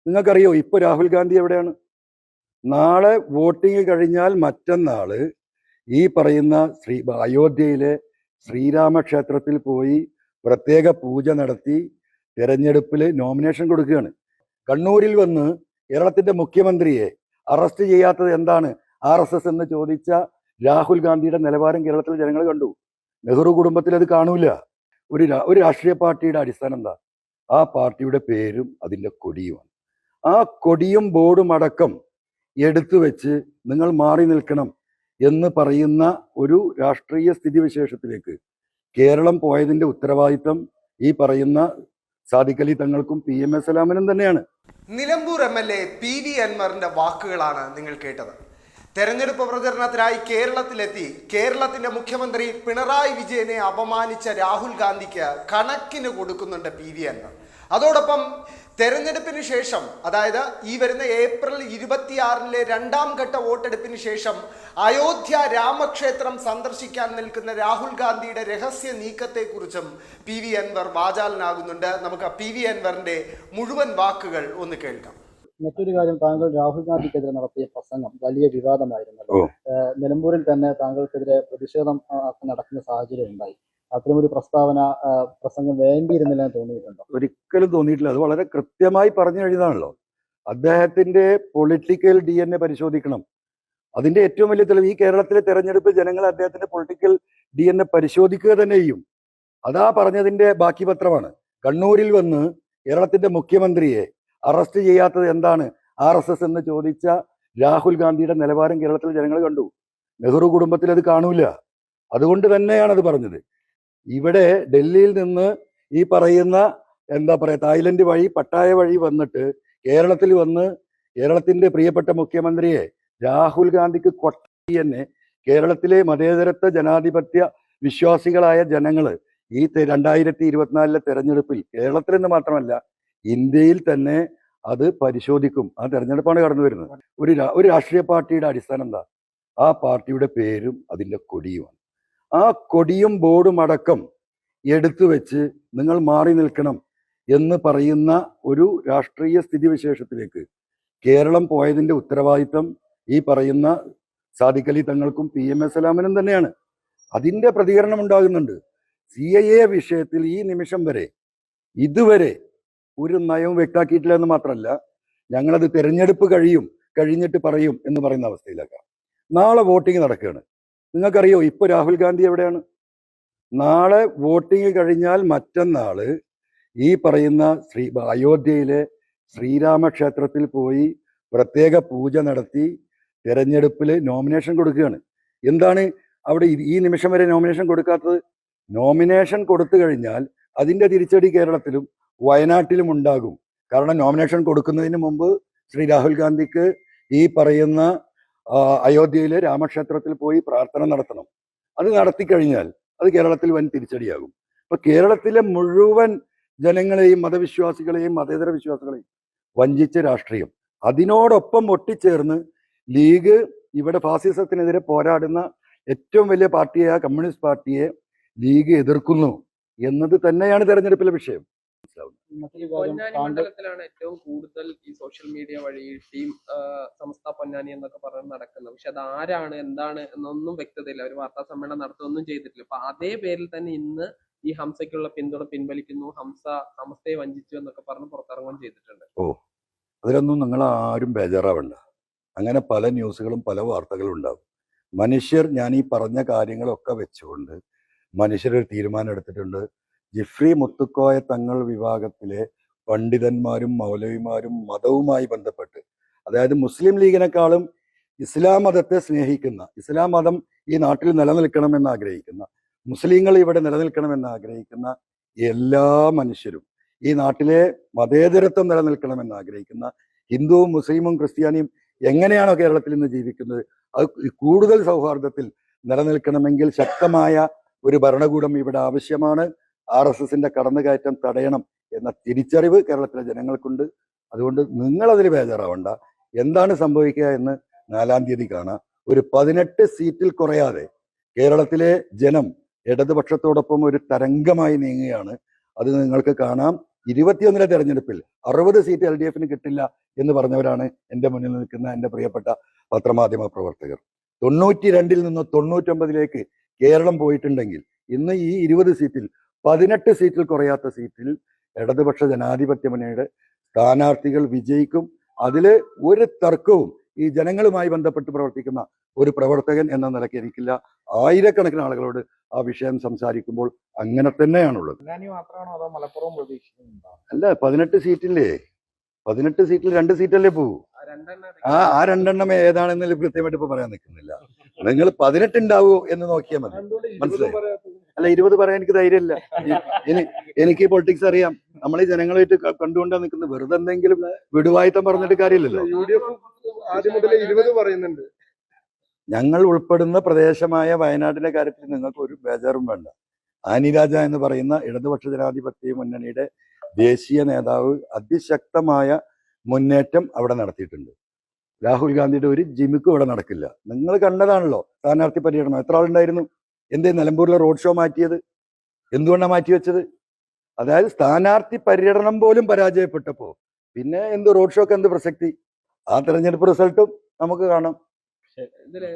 നിങ്ങൾക്കറിയോ ഇപ്പൊ രാഹുൽ ഗാന്ധി എവിടെയാണ്? നാളെ വോട്ടിംഗ് കഴിഞ്ഞാൽ മറ്റന്നാള് ഈ പറയുന്ന അയോധ്യയിലെ ശ്രീരാമക്ഷേത്രത്തിൽ പോയി പ്രത്യേക പൂജ നടത്തി തെരഞ്ഞെടുപ്പിൽ നോമിനേഷൻ കൊടുക്കുകയാണ്. കണ്ണൂരിൽ വന്ന് കേരളത്തിന്റെ മുഖ്യമന്ത്രിയെ അറസ്റ്റ് ചെയ്യാത്തത് എന്താണ് RSS എന്ന് ചോദിച്ച രാഹുൽ ഗാന്ധിയുടെ നിലവാരം കേരളത്തിലെ ജനങ്ങൾ കണ്ടു. നെഹ്റു കുടുംബത്തിൽ അത് കാണൂല. ഒരു രാഷ്ട്രീയ പാർട്ടിയുടെ അടിസ്ഥാനം എന്താ? ആ പാർട്ടിയുടെ പേരും അതിൻ്റെ കൊടിയുമാണ്. ആ കൊടിയും ബോർഡും അടക്കം എടുത്തു വെച്ച് നിങ്ങൾ മാറി നിൽക്കണം എന്ന് പറയുന്ന ഒരു രാഷ്ട്രീയ സ്ഥിതിവിശേഷത്തിലേക്ക് കേരളം പോയതിന്റെ ഉത്തരവാദിത്തം ഈ പറയുന്ന സാദിഖ് അലി തങ്ങൾക്കും PMA സലാമിനും തന്നെയാണ്. നിലമ്പൂർ MLA PV അൻവറിന്റെ വാക്കുകളാണ് നിങ്ങൾ കേട്ടത്. തെരഞ്ഞെടുപ്പ് പ്രചരണത്തിനായി കേരളത്തിലെത്തി കേരളത്തിന്റെ മുഖ്യമന്ത്രി പിണറായി വിജയനെ അപമാനിച്ച രാഹുൽ ഗാന്ധിക്ക് കണക്കിന് കൊടുക്കുന്നുണ്ട് PV അൻവർ. അതോടൊപ്പം തെരഞ്ഞെടുപ്പിന് ശേഷം, അതായത് ഈ വരുന്ന ഏപ്രിൽ 26 രണ്ടാം ഘട്ട വോട്ടെടുപ്പിന് ശേഷം അയോധ്യ രാമക്ഷേത്രം സന്ദർശിക്കാൻ നിൽക്കുന്ന രാഹുൽ ഗാന്ധിയുടെ രഹസ്യ നീക്കത്തെക്കുറിച്ചും PV അൻവർ വാചാലനാകുന്നുണ്ട്. നമുക്ക് PV അൻവറിന്റെ മുഴുവൻ വാക്കുകൾ ഒന്ന് കേൾക്കാം. മറ്റൊരു കാര്യം, താങ്കൾ രാഹുൽ ഗാന്ധിക്കെതിരെ നടത്തിയ പ്രസംഗം വലിയ വിവാദമായിരുന്നല്ലോ. നിലമ്പൂരിൽ തന്നെ താങ്കൾക്കെതിരെ പ്രതിഷേധം നടക്കുന്ന സാഹചര്യം ഉണ്ടായി. അത്തരമൊരു പ്രസംഗം വേണ്ടിയിരുന്നില്ല എന്ന് തോന്നിയിട്ടുണ്ടോ? ഒരിക്കലും തോന്നിയിട്ടില്ല. അത് വളരെ കൃത്യമായി പറഞ്ഞു കഴിഞ്ഞതാണല്ലോ. അദ്ദേഹത്തിന്റെ പൊളിറ്റിക്കൽ DNA പരിശോധിക്കണം. അതിന്റെ ഏറ്റവും വലിയ തെളിവ് ഈ കേരളത്തിലെ തെരഞ്ഞെടുപ്പ് ജനങ്ങൾ അദ്ദേഹത്തിന്റെ പൊളിറ്റിക്കൽ DNA പരിശോധിക്കുക തന്നെ ചെയ്യും. അതാ പറഞ്ഞതിന്റെ ബാക്കി പത്രമാണ്. കണ്ണൂരിൽ വന്ന് കേരളത്തിന്റെ മുഖ്യമന്ത്രിയെ അറസ്റ്റ് ചെയ്യാത്തത് എന്താണ് RSS എന്ന് ചോദിച്ച രാഹുൽ ഗാന്ധിയുടെ നിലവാരം കേരളത്തിലെ ജനങ്ങൾ കണ്ടു. നെഹ്റു കുടുംബത്തിൽ അത് കാണൂല. അതുകൊണ്ട് തന്നെയാണ് അത് പറഞ്ഞത്. ഇവിടെ ഡൽഹിയിൽ നിന്ന് ഈ പറയുന്ന തായ്ലൻഡ് വഴി പട്ടായ വഴി വന്നിട്ട് കേരളത്തിൽ വന്ന് കേരളത്തിന്റെ പ്രിയപ്പെട്ട മുഖ്യമന്ത്രിയെ രാഹുൽ ഗാന്ധിക്ക് കൊട്ടി തന്നെ കേരളത്തിലെ മതേതരത്വ ജനാധിപത്യ വിശ്വാസികളായ ജനങ്ങൾ ഈ 2024 തെരഞ്ഞെടുപ്പിൽ കേരളത്തിൽ നിന്ന് മാത്രമല്ല ഇന്ത്യയിൽ തന്നെ അത് പരിശോധിക്കും. ആ തെരഞ്ഞെടുപ്പാണ് കടന്നു വരുന്നത്. ഒരു രാഷ്ട്രീയ പാർട്ടിയുടെ അടിസ്ഥാനം എന്താ? ആ പാർട്ടിയുടെ പേരും അതിൻ്റെ കൊടിയുമാണ്. ആ കൊടിയും ബോർഡും അടക്കം എടുത്തു വെച്ച് നിങ്ങൾ മാറി നിൽക്കണം എന്ന് പറയുന്ന ഒരു രാഷ്ട്രീയ സ്ഥിതിവിശേഷത്തിലേക്ക് കേരളം പോയതിന്റെ ഉത്തരവാദിത്തം ഈ പറയുന്ന സാദിഖ് അലി തങ്ങൾക്കും PMA സലാമിനും തന്നെയാണ്. അതിന്റെ പ്രതികരണം ഉണ്ടാകുന്നുണ്ട്. CAA വിഷയത്തിൽ ഈ നിമിഷം വരെ ഇതുവരെ ഒരു നയവും വ്യക്തമാക്കിയിട്ടില്ല എന്ന് മാത്രമല്ല, ഞങ്ങളത് തെരഞ്ഞെടുപ്പ് കഴിഞ്ഞിട്ട് പറയും എന്ന് പറയുന്ന അവസ്ഥയിലാക്കാം. നാളെ വോട്ടിംഗ് നടക്കുകയാണ്. നിങ്ങൾക്കറിയോ ഇപ്പൊ രാഹുൽ ഗാന്ധി എവിടെയാണ്? നാളെ വോട്ടിംഗ് കഴിഞ്ഞാൽ മറ്റന്നാള് ഈ പറയുന്ന അയോധ്യയിലെ ശ്രീരാമക്ഷേത്രത്തിൽ പോയി പ്രത്യേക പൂജ നടത്തി തെരഞ്ഞെടുപ്പിൽ നോമിനേഷൻ കൊടുക്കുകയാണ്. എന്താണ് അവിടെ ഈ നിമിഷം വരെ നോമിനേഷൻ കൊടുക്കാത്തത്? നോമിനേഷൻ കൊടുത്തു കഴിഞ്ഞാൽ അതിന്റെ തിരിച്ചടി കേരളത്തിലും വയനാട്ടിലും ഉണ്ടാകും. കാരണം നോമിനേഷൻ കൊടുക്കുന്നതിന് മുമ്പ് ശ്രീ രാഹുൽ ഗാന്ധിക്ക് ഈ പറയുന്ന അയോധ്യയിലെ രാമക്ഷേത്രത്തിൽ പോയി പ്രാർത്ഥന നടത്തണം. അത് നടത്തിക്കഴിഞ്ഞാൽ അത് കേരളത്തിൽ വൻ തിരിച്ചടിയാകും. അപ്പൊ കേരളത്തിലെ മുഴുവൻ ജനങ്ങളെയും മതവിശ്വാസികളെയും മതേതര വിശ്വാസികളെയും വഞ്ചിച്ച രാഷ്ട്രീയം, അതിനോടൊപ്പം ഒട്ടിച്ചേർന്ന് ലീഗ് ഇവിടെ ഫാസിസത്തിനെതിരെ പോരാടുന്ന ഏറ്റവും വലിയ പാർട്ടിയായ കമ്മ്യൂണിസ്റ്റ് പാർട്ടിയെ ലീഗ് എതിർക്കുന്നു എന്നത് തന്നെയാണ് തെരഞ്ഞെടുപ്പിലെ വിഷയം. പൊന്നാനി മണ്ഡലത്തിലാണ് ഏറ്റവും കൂടുതൽ ഈ സോഷ്യൽ മീഡിയ വഴി ടീം സംസ്ഥ പൊന്നാനി എന്നൊക്കെ പറഞ്ഞ് നടക്കുന്നത്. പക്ഷെ അത് ആരാണ് എന്താണ് എന്നൊന്നും വ്യക്തതയില്ല. ഒരു വാർത്താ സമ്മേളനം നടത്തുകയൊന്നും ചെയ്തിട്ടില്ല. അപ്പൊ അതേ പേരിൽ തന്നെ ഇന്ന് ഈ ഹംസയ്ക്കുള്ള പിന്തുണ പിൻവലിക്കുന്നു, ഹംസയെ വഞ്ചിച്ചു എന്നൊക്കെ പറഞ്ഞ് പുറത്തിറങ്ങുകയും ചെയ്തിട്ടുണ്ട്. അതിലൊന്നും നിങ്ങൾ ആരും ബേജാറാവണ്ട. അങ്ങനെ പല ന്യൂസുകളും പല വാർത്തകളും ഉണ്ടാവും. മനുഷ്യർ ഞാൻ ഈ പറഞ്ഞ കാര്യങ്ങളൊക്കെ വെച്ചുകൊണ്ട് മനുഷ്യരൊരു തീരുമാനം എടുത്തിട്ടുണ്ട്. ജിഫ്രി മുത്തുക്കോയ തങ്ങൾ വിഭാഗത്തിലെ പണ്ഡിതന്മാരും മൗലവിമാരും മതവുമായി ബന്ധപ്പെട്ട്, അതായത് മുസ്ലിം ലീഗിനേക്കാളും ഇസ്ലാം മതത്തെ സ്നേഹിക്കുന്ന, ഇസ്ലാം മതം ഈ നാട്ടിൽ നിലനിൽക്കണമെന്ന് ആഗ്രഹിക്കുന്ന, മുസ്ലിങ്ങൾ ഇവിടെ നിലനിൽക്കണമെന്ന് ആഗ്രഹിക്കുന്ന എല്ലാ മനുഷ്യരും, ഈ നാട്ടിലെ മതേതരത്വം നിലനിൽക്കണമെന്ന് ആഗ്രഹിക്കുന്ന ഹിന്ദുവും മുസ്ലിമും ക്രിസ്ത്യാനിയും എങ്ങനെയാണോ കേരളത്തിൽ ഇന്ന് ജീവിക്കുന്നത് അത് കൂടുതൽ സൗഹാർദ്ദത്തിൽ നിലനിൽക്കണമെങ്കിൽ ശക്തമായ ഒരു ഭരണകൂടം ഇവിടെ ആവശ്യമാണ്. RSSന്റെ കടന്നുകയറ്റം തടയണം എന്ന തിരിച്ചറിവ് കേരളത്തിലെ ജനങ്ങൾക്കുണ്ട്. അതുകൊണ്ട് നിങ്ങളതിൽ ബേജാറാവണ്ട. എന്താണ് സംഭവിക്കുക എന്ന് 4-ാം തീയതി കാണാം. ഒരു 18 സീറ്റിൽ കുറയാതെ കേരളത്തിലെ ജനം ഇടതുപക്ഷത്തോടൊപ്പം ഒരു തരംഗമായി നീങ്ങുകയാണ്. അത് നിങ്ങൾക്ക് കാണാം. 21 തെരഞ്ഞെടുപ്പിൽ 60 സീറ്റ് LDF കിട്ടില്ല എന്ന് പറഞ്ഞവരാണ് എൻ്റെ മുന്നിൽ നിൽക്കുന്ന എൻ്റെ പ്രിയപ്പെട്ട പത്രമാധ്യമ പ്രവർത്തകർ. 92 നിന്ന് 99 കേരളം പോയിട്ടുണ്ടെങ്കിൽ ഇന്ന് ഈ 20 സീറ്റിൽ 18 സീറ്റിൽ കുറയാത്ത സീറ്റിൽ ഇടതുപക്ഷ ജനാധിപത്യ മുന്നണിയുടെ സ്ഥാനാർത്ഥികൾ വിജയിക്കും. അതില് ഒരു തർക്കവും ഈ ജനങ്ങളുമായി ബന്ധപ്പെട്ട് പ്രവർത്തിക്കുന്ന ഒരു പ്രവർത്തകൻ എന്ന നിലയ്ക്ക് എനിക്കില്ല. ആയിരക്കണക്കിന് ആളുകളോട് ആ വിഷയം സംസാരിക്കുമ്പോൾ അങ്ങനെ തന്നെയാണുള്ളത്. മാത്രമാണോ അതോ മലപ്പുറം പ്രതീക്ഷിക്കുന്നുണ്ടോ? അല്ല, 18 സീറ്റില്ലേ, 18 സീറ്റിൽ 2 സീറ്റല്ലേ പോകൂ. ആ 2 ഏതാണെന്ന് കൃത്യമായിട്ട് ഇപ്പൊ പറയാൻ നിൽക്കുന്നില്ല. നിങ്ങൾ 18 ഉണ്ടാവോ എന്ന് നോക്കിയാൽ മതി. മനസ്സിലായി? അല്ല, 20 പറയാൻ എനിക്ക് ധൈര്യമില്ല. എനിക്ക് പൊളിറ്റിക്സ് അറിയാം. നമ്മൾ ഈ ജനങ്ങളായിട്ട് കണ്ടുകൊണ്ടാ നിൽക്കുന്നത്. വെറുതെ എന്തെങ്കിലും വിടുവായിത്തം പറഞ്ഞിട്ട് കാര്യമില്ലല്ലോ. ആദ്യം മുതലേ 20 പറയുന്നുണ്ട്. ഞങ്ങൾ ഉൾപ്പെടുന്ന പ്രദേശമായ വയനാട്ടിലെ കാര്യത്തിൽ നിങ്ങൾക്ക് ഒരു ബേജാറും വേണ്ട. ആനി രാജ എന്ന് പറയുന്ന ഇടതുപക്ഷ ജനാധിപത്യ മുന്നണിയുടെ ദേശീയ നേതാവ് അതിശക്തമായ മുന്നേറ്റം അവിടെ നടത്തിയിട്ടുണ്ട്. രാഹുൽ ഗാന്ധിയുടെ ഒരു ജിമിക്കും ഇവിടെ നടക്കില്ല. നിങ്ങൾ കണ്ടതാണല്ലോ സ്ഥാനാർത്ഥി പര്യടനം. എത്ര ആളുണ്ടായിരുന്നു? എന്തേ നിലമ്പൂരിലെ റോഡ് ഷോ മാറ്റിയത്? എന്തുകൊണ്ടാണ് മാറ്റിവെച്ചത്? അതായത് സ്ഥാനാർത്ഥി പര്യടനം പോലും പരാജയപ്പെട്ടപ്പോൾ പിന്നെ എന്ത് റോഡ് ഷോക്ക് എന്ത് പ്രസക്തി? ആ തെരഞ്ഞെടുപ്പ് റിസൾട്ടും നമുക്ക് കാണാം. ഇതില്